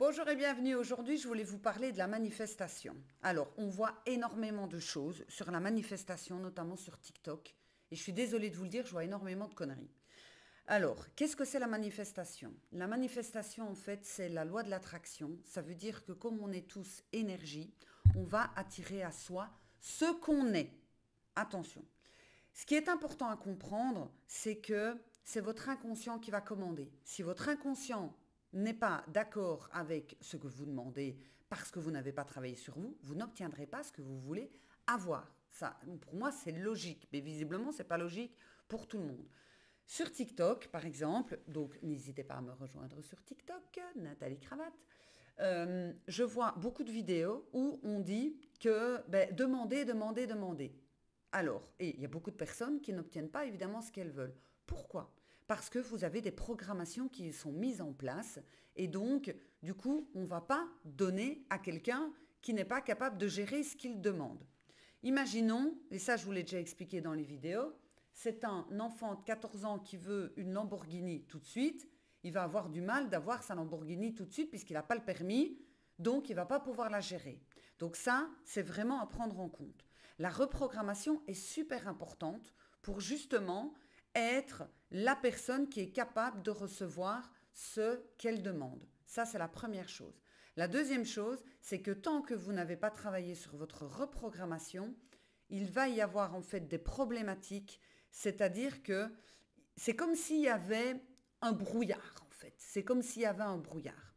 Bonjour et bienvenue. Aujourd'hui, je voulais vous parler de la manifestation. Alors, on voit énormément de choses sur la manifestation, notamment sur TikTok. Et je suis désolée de vous le dire, je vois énormément de conneries. Alors, qu'est-ce que c'est la manifestation? La manifestation, en fait, c'est la loi de l'attraction. Ça veut dire que comme on est tous énergie, on va attirer à soi ce qu'on est. Attention. Ce qui est important à comprendre, c'est que c'est votre inconscient qui va commander. Si votre inconscient n'est pas d'accord avec ce que vous demandez parce que vous n'avez pas travaillé sur vous, vous n'obtiendrez pas ce que vous voulez avoir. Ça, pour moi, c'est logique, mais visiblement, ce n'est pas logique pour tout le monde. Sur TikTok, par exemple, donc n'hésitez pas à me rejoindre sur TikTok, Nathalie Cravate, je vois beaucoup de vidéos où on dit que demandez, demandez, demandez. Alors, et il y a beaucoup de personnes qui n'obtiennent pas évidemment ce qu'elles veulent. Pourquoi? Parce que vous avez des programmations qui sont mises en place et donc, du coup, on ne va pas donner à quelqu'un qui n'est pas capable de gérer ce qu'il demande. Imaginons, et ça je vous l'ai déjà expliqué dans les vidéos, c'est un enfant de 14 ans qui veut une Lamborghini tout de suite, il va avoir du mal d'avoir sa Lamborghini tout de suite puisqu'il n'a pas le permis, donc il ne va pas pouvoir la gérer. Donc ça, c'est vraiment à prendre en compte. La reprogrammation est super importante pour justement être la personne qui est capable de recevoir ce qu'elle demande. Ça, c'est la première chose. La deuxième chose, c'est que tant que vous n'avez pas travaillé sur votre reprogrammation, il va y avoir en fait des problématiques, c'est-à-dire que c'est comme s'il y avait un brouillard en fait. C'est comme s'il y avait un brouillard.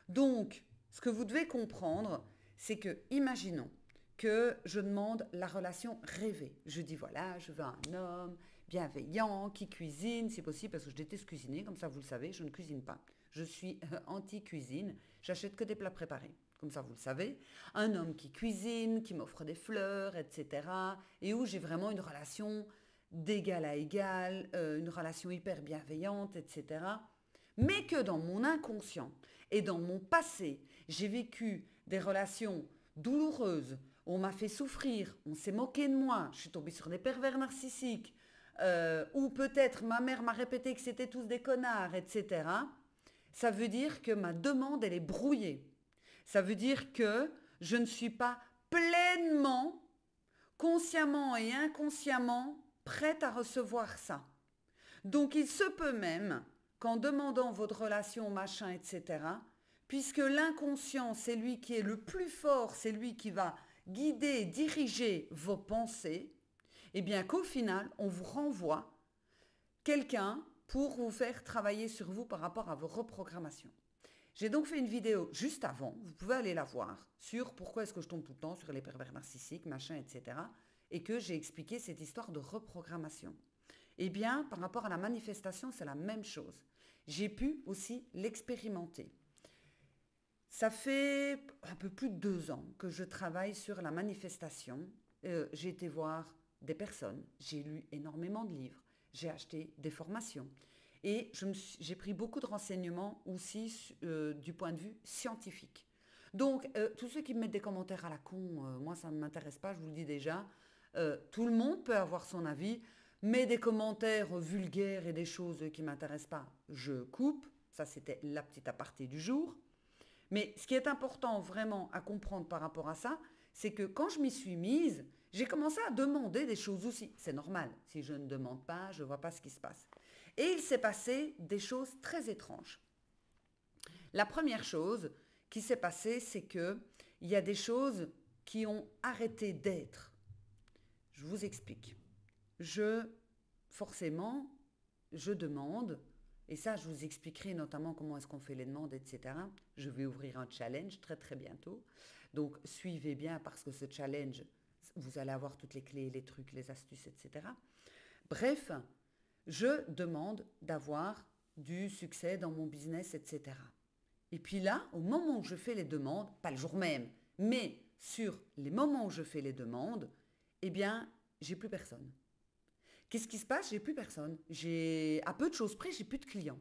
Donc, ce que vous devez comprendre, c'est que, imaginons que je demande la relation rêvée. Je dis voilà, je veux un homme bienveillant, qui cuisine, si possible, parce que je déteste cuisiner, comme ça vous le savez, je ne cuisine pas. Je suis anti-cuisine, j'achète que des plats préparés, comme ça vous le savez. Un homme qui cuisine, qui m'offre des fleurs, etc. Et où j'ai vraiment une relation d'égal à égal, une relation hyper bienveillante, etc. Mais que dans mon inconscient et dans mon passé, j'ai vécu des relations douloureuses, on m'a fait souffrir, on s'est moqué de moi, je suis tombée sur des pervers narcissiques, ou peut-être ma mère m'a répété que c'était tous des connards, etc. Ça veut dire que ma demande, elle est brouillée. Ça veut dire que je ne suis pas pleinement, consciemment et inconsciemment prête à recevoir ça. Donc il se peut même qu'en demandant votre relation, machin, etc., puisque l'inconscient, c'est lui qui est le plus fort, c'est lui qui va guider, diriger vos pensées, eh bien qu'au final, on vous renvoie quelqu'un pour vous faire travailler sur vous par rapport à vos reprogrammations. J'ai donc fait une vidéo juste avant, vous pouvez aller la voir, sur pourquoi est-ce que je tombe tout le temps sur les pervers narcissiques, machin, etc., et que j'ai expliqué cette histoire de reprogrammation. Eh bien, par rapport à la manifestation, c'est la même chose. J'ai pu aussi l'expérimenter. Ça fait un peu plus de 2 ans que je travaille sur la manifestation. J'ai été voir des personnes, j'ai lu énormément de livres, j'ai acheté des formations. Et j'ai pris beaucoup de renseignements aussi du point de vue scientifique. Donc, tous ceux qui me mettent des commentaires à la con, moi ça ne m'intéresse pas, je vous le dis déjà. Tout le monde peut avoir son avis, mais des commentaires vulgaires et des choses qui ne m'intéressent pas, je coupe. Ça, c'était la petite aparté du jour. Mais ce qui est important vraiment à comprendre par rapport à ça, c'est que quand je m'y suis mise, j'ai commencé à demander des choses aussi. C'est normal, si je ne demande pas, je ne vois pas ce qui se passe. Et il s'est passé des choses très étranges. La première chose qui s'est passée, c'est qu'il y a des choses qui ont arrêté d'être. Je vous explique. Forcément, je demande, et ça je vous expliquerai notamment comment est-ce qu'on fait les demandes, etc. Je vais ouvrir un challenge très très bientôt. Donc suivez bien parce que ce challenge, vous allez avoir toutes les clés, les trucs, les astuces, etc. Bref, je demande d'avoir du succès dans mon business, etc. Et puis là, au moment où je fais les demandes, pas le jour même, mais sur les moments où je fais les demandes, eh bien, j'ai plus personne. Qu'est-ce qui se passe? J'ai plus personne. À peu de choses près, j'ai plus de clients.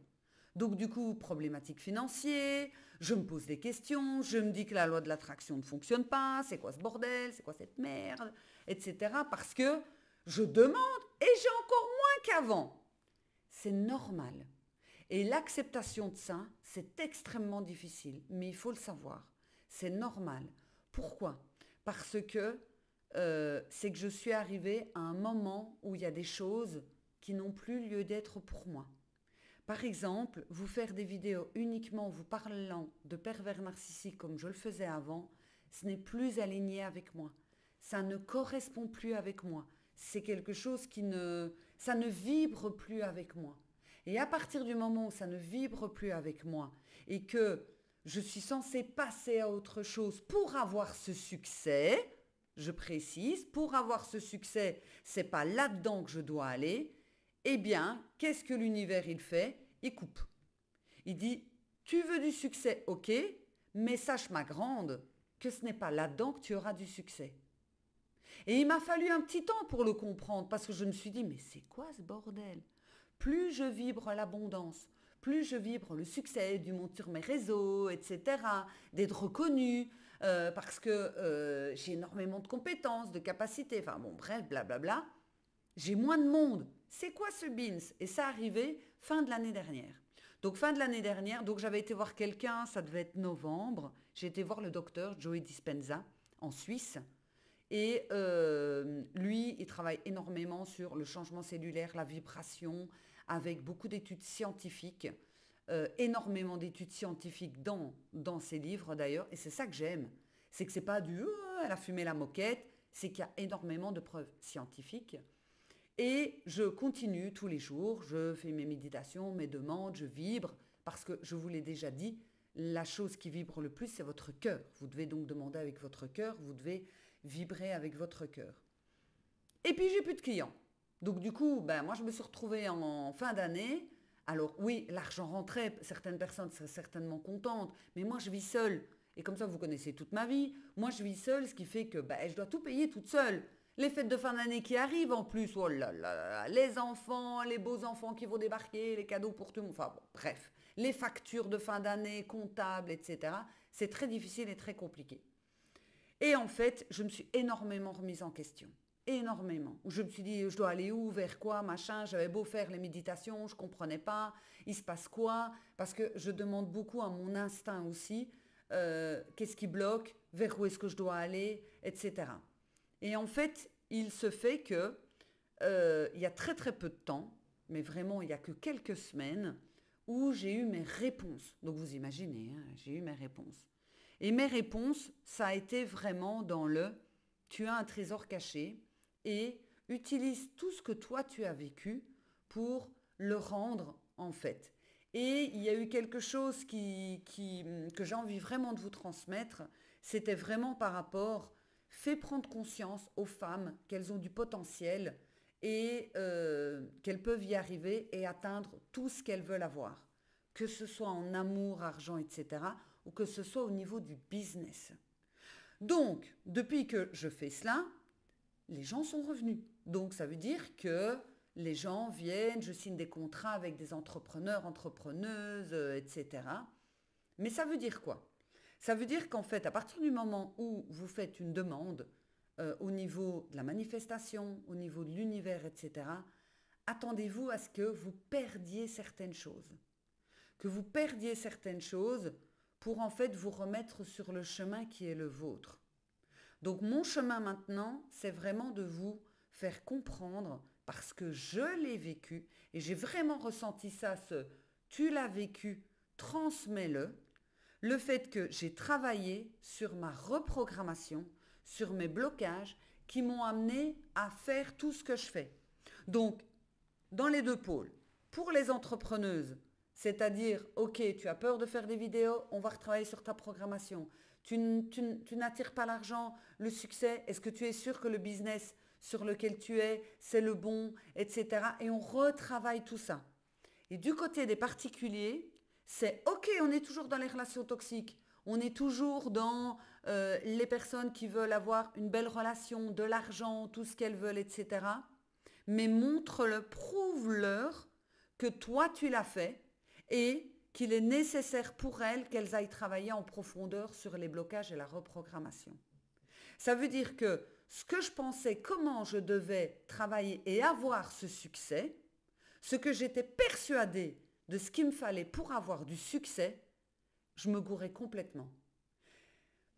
Donc du coup, problématique financière, je me pose des questions, je me dis que la loi de l'attraction ne fonctionne pas, c'est quoi ce bordel, c'est quoi cette merde, etc. Parce que je demande et j'ai encore moins qu'avant. C'est normal. Et l'acceptation de ça, c'est extrêmement difficile, mais il faut le savoir. C'est normal. Pourquoi? Parce que c'est que je suis arrivée à un moment où il y a des choses qui n'ont plus lieu d'être pour moi. Par exemple, vous faire des vidéos uniquement en vous parlant de pervers narcissiques comme je le faisais avant, ce n'est plus aligné avec moi. Ça ne correspond plus avec moi. C'est quelque chose ça ne vibre plus avec moi. Et à partir du moment où ça ne vibre plus avec moi et que je suis censée passer à autre chose pour avoir ce succès, je précise, pour avoir ce succès, c'est pas là-dedans que je dois aller, eh bien, qu'est-ce que l'univers il fait? Il coupe. Il dit, tu veux du succès, ok, mais sache ma grande que ce n'est pas là-dedans que tu auras du succès. Et il m'a fallu un petit temps pour le comprendre parce que je me suis dit, mais c'est quoi ce bordel? Plus je vibre l'abondance, plus je vibre le succès, du monde sur mes réseaux, etc., d'être reconnu, parce que j'ai énormément de compétences, de capacités, enfin bon, bref, blablabla, j'ai moins de monde. C'est quoi ce BINS? Et ça arrivait fin de l'année dernière. Donc fin de l'année dernière, donc j'avais été voir quelqu'un, ça devait être novembre, j'ai été voir le docteur Joey Dispenza en Suisse. Et lui, il travaille énormément sur le changement cellulaire, la vibration, avec beaucoup d'études scientifiques, énormément d'études scientifiques dans ses livres d'ailleurs. Et c'est ça que j'aime. C'est que c'est pas du elle a fumé la moquette, c'est qu'il y a énormément de preuves scientifiques. Et je continue tous les jours, je fais mes méditations, mes demandes, je vibre, parce que je vous l'ai déjà dit, la chose qui vibre le plus, c'est votre cœur. Vous devez donc demander avec votre cœur, vous devez vibrer avec votre cœur. Et puis, j'ai plus de clients. Donc, du coup, moi, je me suis retrouvée en fin d'année. Alors, oui, l'argent rentrait, certaines personnes seraient certainement contentes, mais moi, je vis seule. Et comme ça, vous connaissez toute ma vie. Moi, je vis seule, ce qui fait que je dois tout payer toute seule. Les fêtes de fin d'année qui arrivent en plus, oh là là, les enfants, les beaux enfants qui vont débarquer, les cadeaux pour tout le monde, enfin bon, bref, les factures de fin d'année, comptables, etc. C'est très difficile et très compliqué. Et en fait, je me suis énormément remise en question. Énormément. Je me suis dit, je dois aller où, vers quoi, machin. J'avais beau faire les méditations, je ne comprenais pas. Il se passe quoi? Parce que je demande beaucoup à mon instinct aussi. Qu'est-ce qui bloque? Vers où est-ce que je dois aller? Etc. Et en fait, il se fait que il y a très très peu de temps, mais vraiment il n'y a que quelques semaines, où j'ai eu mes réponses. Donc vous imaginez, hein, j'ai eu mes réponses. Et mes réponses, ça a été vraiment dans le tu as un trésor caché et utilise tout ce que toi tu as vécu pour le rendre en fait. Et il y a eu quelque chose que j'ai envie vraiment de vous transmettre, c'était vraiment par rapport, fait prendre conscience aux femmes qu'elles ont du potentiel et qu'elles peuvent y arriver et atteindre tout ce qu'elles veulent avoir, que ce soit en amour, argent, etc., ou que ce soit au niveau du business. Donc, depuis que je fais cela, les gens sont revenus. Donc, ça veut dire que les gens viennent, je signe des contrats avec des entrepreneurs, entrepreneuses, etc. Mais ça veut dire quoi? Ça veut dire qu'en fait, à partir du moment où vous faites une demande au niveau de la manifestation, au niveau de l'univers, etc., attendez-vous à ce que vous perdiez certaines choses. Que vous perdiez certaines choses pour en fait vous remettre sur le chemin qui est le vôtre. Donc mon chemin maintenant, c'est vraiment de vous faire comprendre, parce que je l'ai vécu, et j'ai vraiment ressenti ça, tu l'as vécu, transmets-le, le fait que j'ai travaillé sur ma reprogrammation, sur mes blocages, qui m'ont amené à faire tout ce que je fais. Donc, dans les deux pôles, pour les entrepreneuses, c'est-à-dire, ok, tu as peur de faire des vidéos, on va retravailler sur ta programmation. Tu n'attires pas l'argent, le succès, est-ce que tu es sûr que le business sur lequel tu es, c'est le bon, etc. Et on retravaille tout ça. Et du côté des particuliers, c'est ok, on est toujours dans les relations toxiques, on est toujours dans les personnes qui veulent avoir une belle relation, de l'argent, tout ce qu'elles veulent, etc. Mais montre-le, prouve-leur que toi tu l'as fait et qu'il est nécessaire pour elles qu'elles aillent travailler en profondeur sur les blocages et la reprogrammation. Ça veut dire que ce que je pensais, comment je devais travailler et avoir ce succès, ce que j'étais persuadée de ce qu'il me fallait pour avoir du succès, je me gourais complètement.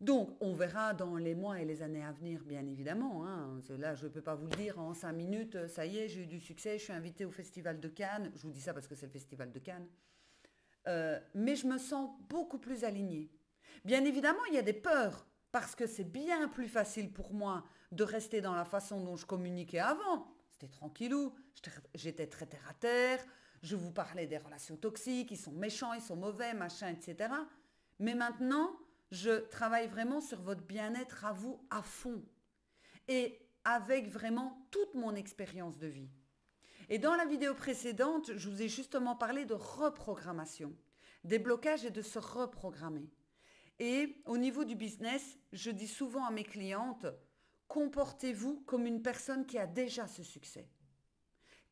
Donc, on verra dans les mois et les années à venir, bien évidemment. Hein. Là, je ne peux pas vous le dire en 5 minutes, ça y est, j'ai eu du succès, je suis invitée au Festival de Cannes. Je vous dis ça parce que c'est le Festival de Cannes. Mais je me sens beaucoup plus alignée. Bien évidemment, il y a des peurs, parce que c'est bien plus facile pour moi de rester dans la façon dont je communiquais avant. C'était tranquillou, j'étais très terre à terre, je vous parlais des relations toxiques, ils sont méchants, ils sont mauvais, machin, etc. Mais maintenant, je travaille vraiment sur votre bien-être à vous à fond et avec vraiment toute mon expérience de vie. Et dans la vidéo précédente, je vous ai justement parlé de reprogrammation, des blocages et de se reprogrammer. Et au niveau du business, je dis souvent à mes clientes, comportez-vous comme une personne qui a déjà ce succès.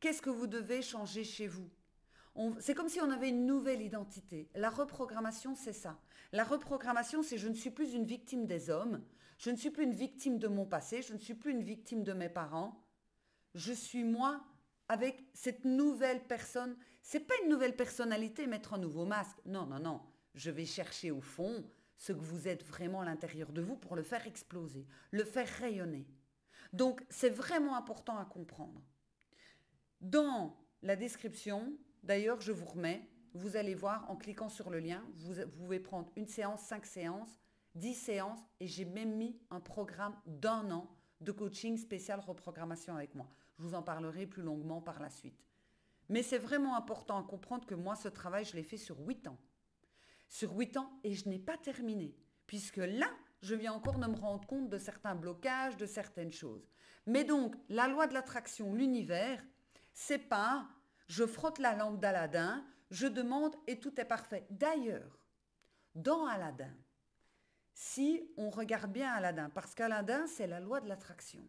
Qu'est-ce que vous devez changer chez vous ? C'est comme si on avait une nouvelle identité. La reprogrammation, c'est ça. La reprogrammation, c'est je ne suis plus une victime des hommes, je ne suis plus une victime de mon passé, je ne suis plus une victime de mes parents. Je suis moi avec cette nouvelle personne. C'est pas une nouvelle personnalité, mettre un nouveau masque. Non, non, non. Je vais chercher au fond ce que vous êtes vraiment à l'intérieur de vous pour le faire exploser, le faire rayonner. Donc, c'est vraiment important à comprendre. Dans la description, d'ailleurs, je vous remets, vous allez voir en cliquant sur le lien, vous pouvez prendre une séance, 5 séances, 10 séances et j'ai même mis un programme d'1 an de coaching spécial reprogrammation avec moi. Je vous en parlerai plus longuement par la suite. Mais c'est vraiment important à comprendre que moi, ce travail, je l'ai fait sur 8 ans. Sur 8 ans et je n'ai pas terminé. Puisque là, je viens encore de me rendre compte de certains blocages, de certaines choses. Mais donc, la loi de l'attraction, l'univers, c'est pas je frotte la lampe d'Aladin, je demande et tout est parfait. D'ailleurs, dans Aladin, si on regarde bien Aladin, parce qu'Aladin, c'est la loi de l'attraction.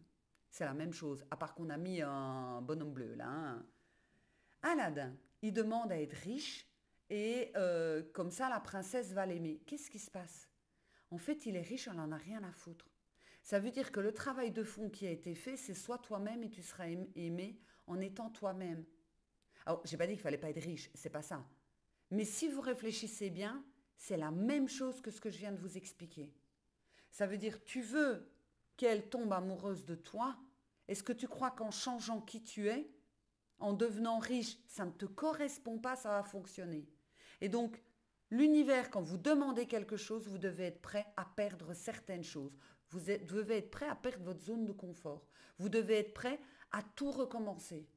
C'est la même chose, à part qu'on a mis un bonhomme bleu là. Hein. Aladin, il demande à être riche et comme ça, la princesse va l'aimer. Qu'est-ce qui se passe ? En fait, il est riche, on n'en a rien à foutre. Ça veut dire que le travail de fond qui a été fait, c'est sois toi-même et tu seras aimé en étant toi-même. Alors, j'ai pas dit qu'il fallait pas être riche, c'est pas ça. Mais si vous réfléchissez bien, c'est la même chose que ce que je viens de vous expliquer. Ça veut dire, tu veux qu'elle tombe amoureuse de toi. Est-ce que tu crois qu'en changeant qui tu es, en devenant riche, ça ne te correspond pas, ça va fonctionner. Et donc, l'univers, quand vous demandez quelque chose, vous devez être prêt à perdre certaines choses. Vous devez être prêt à perdre votre zone de confort. Vous devez être prêt à tout recommencer.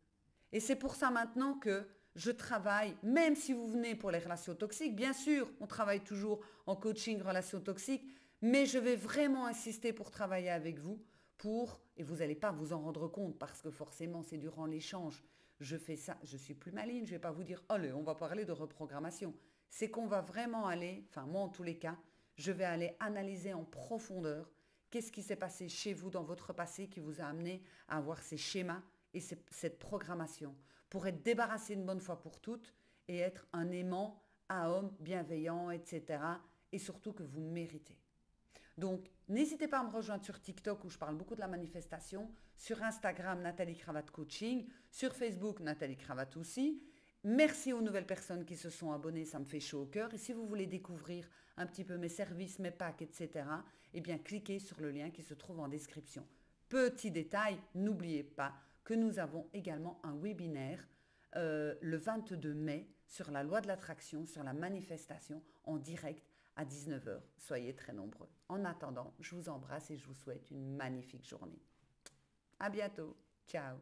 Et c'est pour ça maintenant que je travaille, même si vous venez pour les relations toxiques, bien sûr, on travaille toujours en coaching relations toxiques, mais je vais vraiment insister pour travailler avec vous, et vous n'allez pas vous en rendre compte parce que forcément c'est durant l'échange, je fais ça, je suis plus maligne, je ne vais pas vous dire, allez, on va parler de reprogrammation. C'est qu'on va vraiment aller, enfin moi en tous les cas, je vais aller analyser en profondeur qu'est-ce qui s'est passé chez vous dans votre passé qui vous a amené à avoir ces schémas et cette programmation pour être débarrassé une bonne fois pour toutes et être un aimant à homme bienveillant, etc. Et surtout que vous méritez. Donc, n'hésitez pas à me rejoindre sur TikTok où je parle beaucoup de la manifestation, sur Instagram Nathalie Cravatte Coaching, sur Facebook Nathalie Cravatte aussi. Merci aux nouvelles personnes qui se sont abonnées, ça me fait chaud au cœur. Et si vous voulez découvrir un petit peu mes services, mes packs, etc., eh bien, cliquez sur le lien qui se trouve en description. Petit détail, n'oubliez pas que nous avons également un webinaire le 22 mai sur la loi de l'attraction, sur la manifestation en direct à 19 h. Soyez très nombreux. En attendant, je vous embrasse et je vous souhaite une magnifique journée. À bientôt. Ciao.